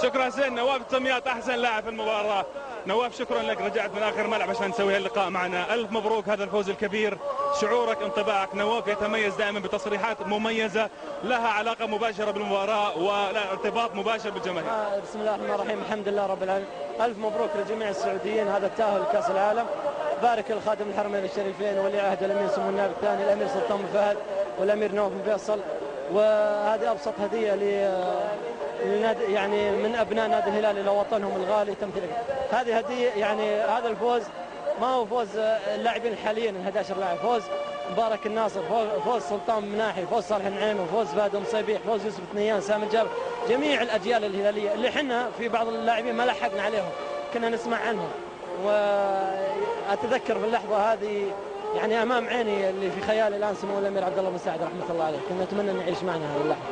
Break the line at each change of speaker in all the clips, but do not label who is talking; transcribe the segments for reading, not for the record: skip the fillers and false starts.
شكرا حسين. نواف التمياط احسن لاعب في المباراه. نواف شكرا لك، رجعت من اخر ملعب عشان نسوي هاللقاء معنا. الف مبروك هذا الفوز الكبير. شعورك، انطباعك؟ نواف يتميز دائما بتصريحات مميزه لها علاقه مباشره بالمباراه ولا ارتباط مباشر بالجماهير.
بسم الله الرحمن الرحيم، الحمد لله رب العالمين. الف مبروك لجميع السعوديين هذا التاهل لكاس العالم. بارك الخادم الحرمين الشريفين ولي عهد الامير سمو النائب الثاني الامير سلطان بن فهد والامير نواف بن فيصل. وهذه ابسط هديه يعني من ابناء نادي الهلال الى وطنهم الغالي تمثيل. هذه هديه، يعني هذا الفوز ما هو فوز اللاعبين حاليا 11 لاعب، فوز مبارك الناصر، فوز سلطان بن ناحي، فوز صالح النعيمي، فوز فهد مصيبيح، فوز يوسف الثنيان، سامي الجابر، جميع الاجيال الهلاليه اللي احنا في بعض اللاعبين ما لحقنا عليهم، كنا نسمع عنهم. واتذكر في اللحظه هذه يعني امام عيني اللي في خيالي الان سمو الامير عبد الله بن سعد رحمه الله عليه، كنا نتمنى ان يعيش معنا هذه اللحظه.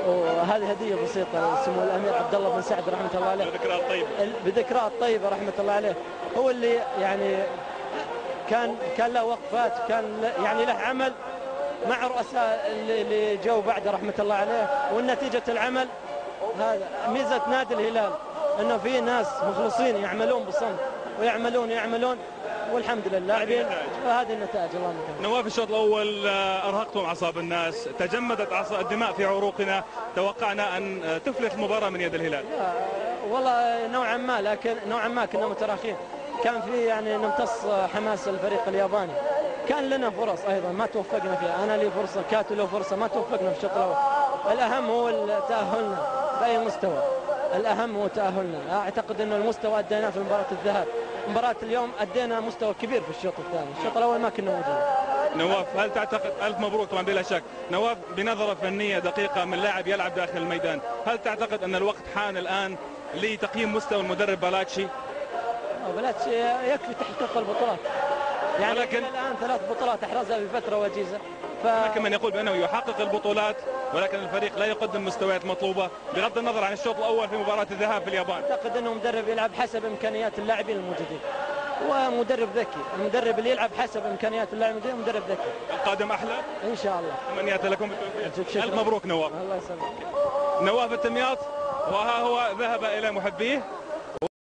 وهذه هديه بسيطه سمو الامير عبد الله بن سعد رحمه الله عليه، بذكرى الطيبه رحمه الله عليه. هو اللي يعني كان له وقفات، كان يعني له عمل مع رؤساء اللي جو بعده رحمه الله عليه. والنتيجه العمل هذا ميزه نادي الهلال، انه في ناس مخلصين يعملون بصمت ويعملون والحمد لله لاعبين، وهذه النتائج. الله المكرم.
نواف الشوط الاول ارهقتم اعصاب الناس، تجمدت الدماء في عروقنا، توقعنا ان تفلت المباراه من يد الهلال.
والله نوعا ما، لكن نوعا ما كنا متراخين، كان في يعني نمتص حماس الفريق الياباني، كان لنا فرص ايضا ما توفقنا فيها. انا لي فرصه، كاتو له فرصه، ما توفقنا في الشوط الاول. الاهم هو تاهلنا باي مستوى، الاهم هو تاهلنا. اعتقد انه المستوى اديناه في مباراه الذهاب، مباراة اليوم ادينا مستوى كبير في الشوط الثاني، الشوط الاول ما كنا موجودين.
نواف، هل تعتقد، الف مبروك طبعا بلا شك، نواف بنظرة فنية دقيقة من لاعب يلعب داخل الميدان، هل تعتقد ان الوقت حان الان لتقييم مستوى المدرب بلاتشي؟
بلاتشي يكفي تحقيق البطولات، يعني ولكن الان 3 بطولات احرزها في فترة وجيزة.
هناك من يقول بانه يحقق البطولات ولكن الفريق لا يقدم مستويات مطلوبة بغض النظر عن الشوط الاول في مباراة الذهاب في اليابان.
اعتقد انه مدرب يلعب حسب امكانيات اللاعبين الموجودين، ومدرب ذكي، المدرب اللي يلعب حسب امكانيات اللاعبين مدرب ذكي.
القادم احلى
ان شاء الله.
تمنيات لكم بالتوفيق. الف مبروك نواف.
الله يسلمك.
نواف التمياط، وها هو ذهب الى محبيه